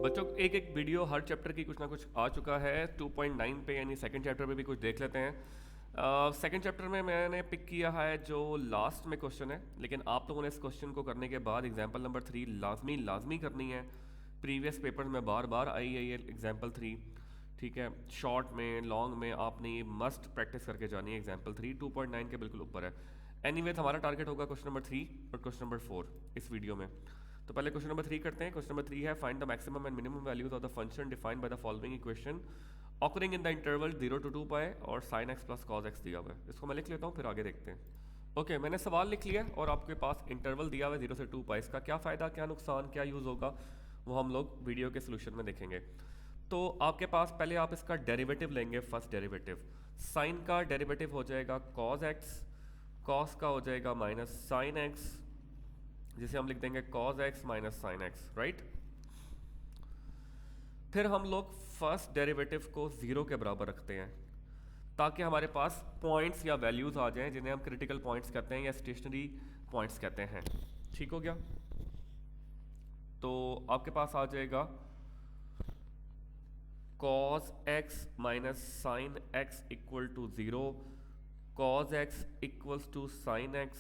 बच्चों एक एक वीडियो हर चैप्टर की कुछ ना कुछ आ चुका है 2.9 पे, यानी सेकंड चैप्टर पे भी कुछ देख लेते हैं। सेकंड चैप्टर में मैंने पिक किया है जो लास्ट में क्वेश्चन है, लेकिन आप लोगों ने इस क्वेश्चन को करने के बाद एग्जाम्पल नंबर 3 लाजमी करनी है। प्रीवियस पेपर में बार बार आई है ये एग्जाम्पल 3, ठीक है। शॉर्ट में लॉन्ग में आपने ये मस्ट प्रैक्टिस करके जानी है। एग्जाम्पल 3 2.9 के बिल्कुल ऊपर है। एनीवेज हमारा टारगेट होगा क्वेश्चन नंबर 3 और क्वेश्चन नंबर 4 इस वीडियो में। तो पहले क्वेश्चन नंबर 3 करते हैं। क्वेश्चन नंबर 3 है find the maximum and minimum values of the function defined by the following equation occurring in the interval 0 to 2 पाए और sin x plus cos x दिया हुआ है। इसको मैं लिख लेता हूँ, फिर आगे देखते हैं। ओके, मैंने सवाल लिख लिया और आपके पास इंटरवल दिया हुआ है 0 से 2 पाए। इसका क्या फ़ायदा, क्या नुकसान, क्या यूज़ होगा, वो हम लोग वीडियो के सोल्यूशन में देखेंगे। तो आपके पास पहले आप इसका डेरिवेटिव लेंगे। फर्स्ट डेरिवेटिव साइन का डेरिवेटिव हो जाएगा cos x, cos का हो जाएगा माइनस sin x, जिसे हम लिख देंगे cos x minus sin x, right. फिर हम लोग फर्स्ट डेरिवेटिव को 0 के बराबर रखते हैं ताकि हमारे पास पॉइंट्स या वैल्यूज आ जाएं जिन्हें हम क्रिटिकल पॉइंट्स कहते हैं या स्टेशनरी पॉइंट्स कहते हैं। ठीक हो गया। तो आपके पास आ जाएगा cos x minus sin x equal to 0, cos x equals to sin x,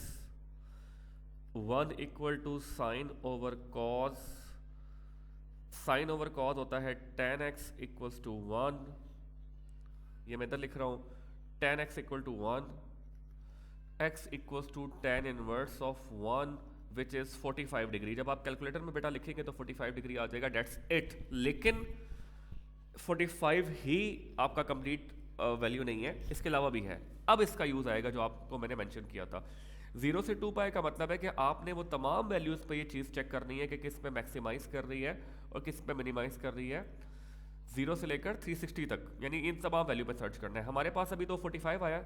1 equal to sine over cos, sine over cos होता है tan x इक्वल्स टू 1, ये मैं इधर लिख रहा हूँ tan x equal to 1, x equals to tan inverse of 1 which is 45 degree. जब आप कैलकुलेटर में बेटा लिखेंगे तो 45 डिग्री आ जाएगा, डेट्स इट। लेकिन 45 ही आपका कंप्लीट वैल्यू नहीं है, इसके अलावा भी है। अब इसका यूज़ आएगा जो आपको मैंने मेंशन किया था। 0 से 2 पाई का मतलब है कि आपने वो तमाम वैल्यूज़ पे ये चीज़ चेक करनी है कि किस पे मैक्सिमाइज कर रही है और किस पे मिनिमाइज कर रही है। 0 से लेकर 360 तक, यानी इन तमाम वैल्यू पे सर्च करना है। हमारे पास अभी तो 45 आया,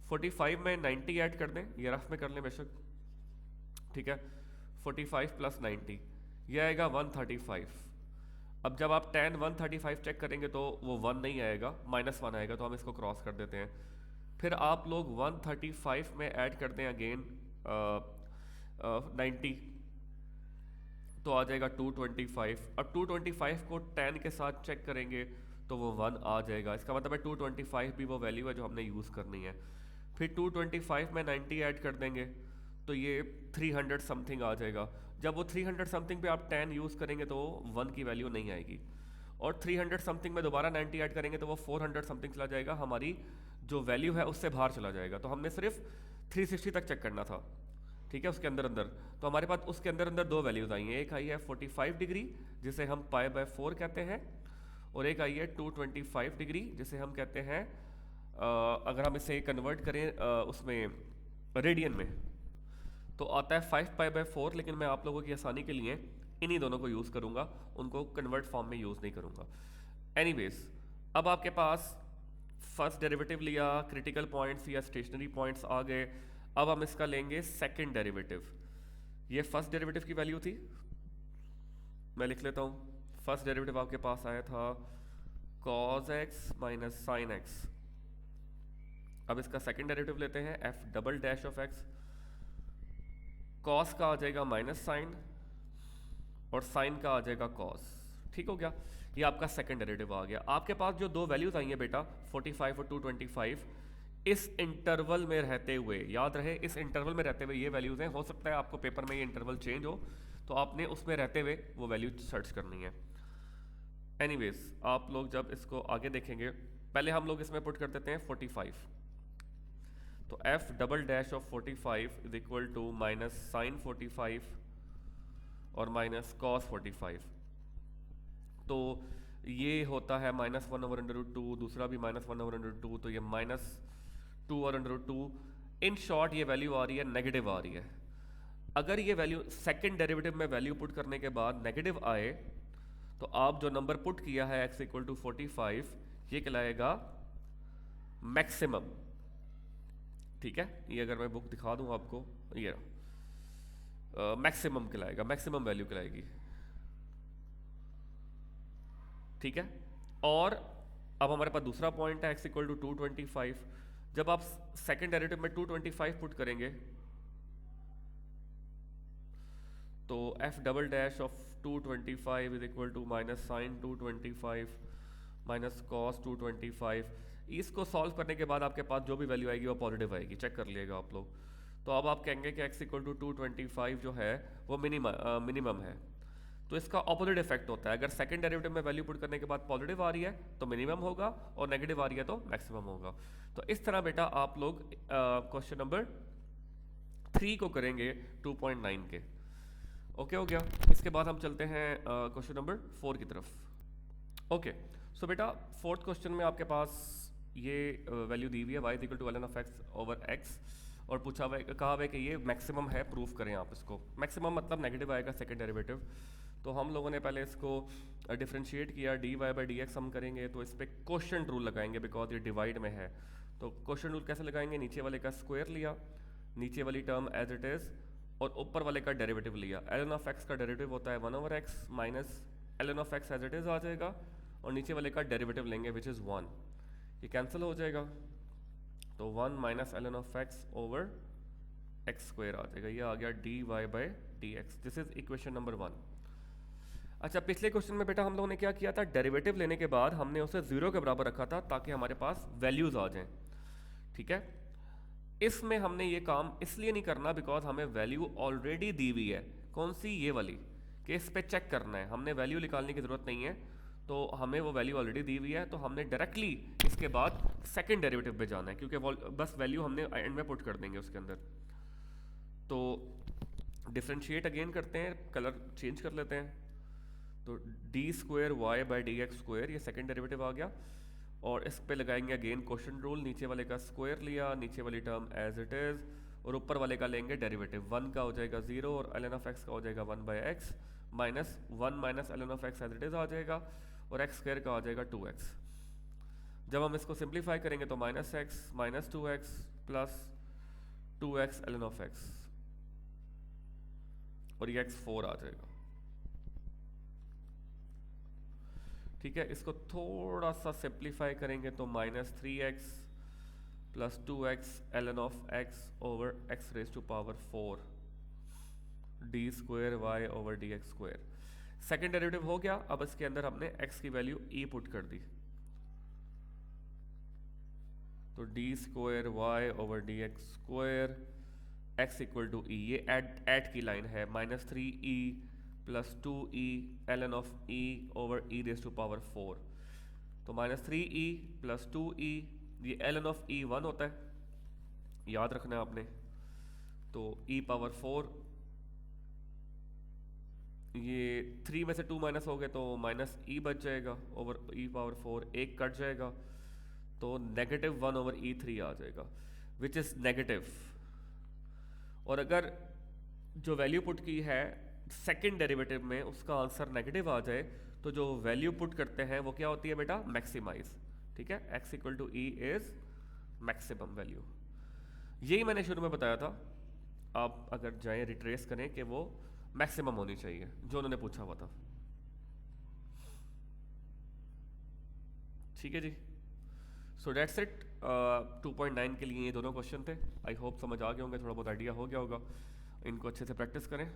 45 में 90 ऐड कर दें, ये रफ में कर लें बेशक, ठीक है। 45 प्लस 90 ये आएगा 135। अब जब आप tan 135 चेक करेंगे तो वो 1 नहीं आएगा, -1 आएगा, तो हम इसको क्रॉस कर देते हैं। फिर आप लोग 135 में ऐड कर दें अगेन 90, तो आ जाएगा 225। अब 225 को 10 के साथ चेक करेंगे तो वो 1 आ जाएगा। इसका मतलब है 225 भी वो वैल्यू है जो हमने यूज़ करनी है। फिर 225 में 90 ऐड कर देंगे तो ये 300 समथिंग आ जाएगा। जब वो 300 समथिंग पे आप 10 यूज़ करेंगे तो 1 की वैल्यू नहीं आएगी, और 300 समथिंग में दोबारा 90 ऐड करेंगे तो वो 400 समथिंग चला जाएगा, हमारी जो वैल्यू है उससे बाहर चला जाएगा। तो हमने सिर्फ 360 तक चेक करना था, ठीक है, उसके अंदर अंदर। तो हमारे पास उसके अंदर अंदर दो वैल्यूज़ आई हैं, एक आई है 45 डिग्री जिसे हम π/4 कहते हैं, और एक आई है 225 डिग्री जिसे हम कहते हैं अगर हम इसे कन्वर्ट करें उसमें रेडियन में तो आता है 5π/4, लेकिन मैं आप लोगों की आसानी के लिए इन्हीं दोनों को यूज़ करूँगा, उनको कन्वर्ट फॉर्म में यूज़ नहीं करूँगा। एनीवेज, अब आपके पास फर्स्ट डेरिवेटिव लिया, क्रिटिकल पॉइंट्स या स्टेशनरी पॉइंट्स आ गए। अब हम इसका लेंगे सेकंड डेरिवेटिव। ये फर्स्ट डेरिवेटिव की वैल्यू थी, मैं लिख लेता हूँ। फर्स्ट डेरिवेटिव आपके पास आया था cos x minus sin x। अब इसका सेकंड डेरिवेटिव लेते हैं f double dash of x। cos का आ जाएगा माइनस साइन और sin का आ जाएगा cos। ठीक हो गया, ये आपका सेकंड डेरिवेटिव आ गया। आपके पास जो दो वैल्यूज आई हैं बेटा 45 और 225, इस इंटरवल में रहते हुए, याद रहे इस इंटरवल में रहते हुए ये वैल्यूज हैं। हो सकता है आपको पेपर में ये इंटरवल चेंज हो, तो आपने उसमें रहते हुए वो वैल्यू सर्च करनी है। एनीवेज, आप लोग जब इसको आगे देखेंगे, पहले हम लोग इसमें पुट कर देते हैं 45। तो f double dash of 45 is equal to minus sine 45 और माइनस कॉस 45। तो ये होता है -1/√2, दूसरा भी -1/√2, तो ये -2/√2। इन शॉर्ट ये वैल्यू आ रही है नेगेटिव आ रही है। अगर ये वैल्यू सेकंड डेरिवेटिव में वैल्यू पुट करने के बाद नेगेटिव आए तो आप जो नंबर पुट किया है x इक्वल टू 45, ये कहलाएगा मैक्सिमम। ठीक है, ये अगर मैं बुक दिखा दूं आपको, ये मैक्सिमम कहलाएगा, मैक्सिमम वैल्यू कहलाएगी। ठीक है, और अब हमारे पास दूसरा पॉइंट है x इक्वल टू 225। जब आप सेकंड डेरिवेटिव में 225 पुट करेंगे तो f double dash of 225 is equal to minus sine 225 minus cos 225। इसको सॉल्व करने के बाद आपके पास जो भी वैल्यू आएगी वो पॉजिटिव आएगी, चेक कर लिएगा आप लोग। तो अब आप कहेंगे कि x इक्वल टू 225 जो है वो मिनिमम है। तो इसका ऑपोजिट इफेक्ट होता है, अगर सेकंड डेरिवेटिव में वैल्यू पुट करने के बाद पॉजिटिव आ रही है तो मिनिमम होगा और नेगेटिव आ रही है तो मैक्सिमम होगा। तो इस तरह बेटा आप लोग क्वेश्चन नंबर 3 को करेंगे 2.9 के। ओके हो गया। इसके बाद हम चलते हैं क्वेश्चन नंबर 4 की तरफ। ओके सो बेटा फोर्थ क्वेश्चन में आपके पास ये वैल्यू दी हुई है y equal to ln of x over x और पूछा हुआ है, कहा हुआ है कि ये मैक्सिमम है, प्रूफ करें आप इसको। मैक्सिमम मतलब नेगेटिव आएगा सेकंड डेरिवेटिव। तो हम लोगों ने पहले इसको डिफरेंशिएट किया, dy बाई डी एक्स हम करेंगे तो इस पर क्वोशंट रूल लगाएंगे बिकॉज ये डिवाइड में है। तो क्वोशंट रूल कैसे लगाएंगे, नीचे वाले का स्क्वायर लिया, नीचे वाली टर्म एज इट इज़ और ऊपर वाले का डेरिवेटिव लिया। ln ऑफ x का डेरिवेटिव होता है 1 over x minus ln of x as it is आ जाएगा और नीचे वाले का डेरिवेटिव लेंगे विच इज़ 1, ये कैंसिल हो जाएगा। तो 1 minus ln of x over x square आ जाएगा, ये आ गया dy by d x. This is equation number 1। अच्छा पिछले क्वेश्चन में बेटा हम लोगों ने क्या किया था, डेरिवेटिव लेने के बाद हमने उसे 0 के बराबर रखा था ताकि हमारे पास वैल्यूज आ जाएं, ठीक है। इसमें हमने ये काम इसलिए नहीं करना बिकॉज हमें वैल्यू ऑलरेडी दी हुई है, कौन सी, ये वाली, कि इस पे चेक करना है, हमने वैल्यू निकालने की जरूरत नहीं है। तो हमें वो वैल्यू ऑलरेडी दी हुई है तो हमने डायरेक्टली इसके बाद सेकंड डेरिवेटिव पे जाना है क्योंकि बस वैल्यू हमने एंड में पुट कर देंगे उसके अंदर। तो डिफ्रेंशिएट अगेन करते हैं, कलर चेंज कर लेते हैं। तो D square y by d x square, ये सेकंड डेरिवेटिव आ गया और इस पे लगाएंगे अगेन क्वोशंट रूल, नीचे वाले का स्क्वायर लिया, नीचे वाली टर्म एज इट इज़ और ऊपर वाले का लेंगे डेरिवेटिव। 1 का हो जाएगा 0 और ln ऑफ x का हो जाएगा 1 by x minus 1 minus ln of x as it is आ जाएगा और x स्क्वायर का आ जाएगा 2x। जब हम इसको सिंप्लीफाई करेंगे तो minus x minus 2x plus 2x ln of x और ये x4 आ जाएगा, ठीक है। इसको थोड़ा सा सिंप्लीफाई करेंगे तो minus 3x plus 2x ln of x over x raise to power 4 d square Y over D x square. Second derivative हो गया, अब इसके अंदर हमने x की वैल्यू e पुट कर दी तो D square Y over D x square x equal to E, ये ऐड की लाइन है, minus 3e plus 2e ln of e over e raise to power 4। तो माइनस 3e प्लस 2e, ये ln of e 1 होता है, याद रखना है आपने। तो e पावर 4, ये 3 में से 2 माइनस हो गए तो माइनस e बच जाएगा ओवर e पावर 4, एक कट जाएगा तो नेगेटिव 1 ओवर e3 आ जाएगा विच इज़ नेगेटिव। और अगर जो वैल्यू पुट की है सेकंड डेरिवेटिव में उसका आंसर नेगेटिव आ जाए तो जो वैल्यू पुट करते हैं वो क्या होती है बेटा, मैक्सिमाइज, ठीक है। x equal to e is maximum value, यही मैंने शुरू में बताया था। आप अगर जाएं रिट्रेस करें कि वो मैक्सिमम होनी चाहिए जो उन्होंने पूछा हुआ था, ठीक है जी। सो डेट्स इट, 2.9 के लिए ये दोनों क्वेश्चन थे। आई होप समझ आ गए होंगे, थोड़ा बहुत आइडिया हो गया होगा। इनको अच्छे से प्रैक्टिस करें।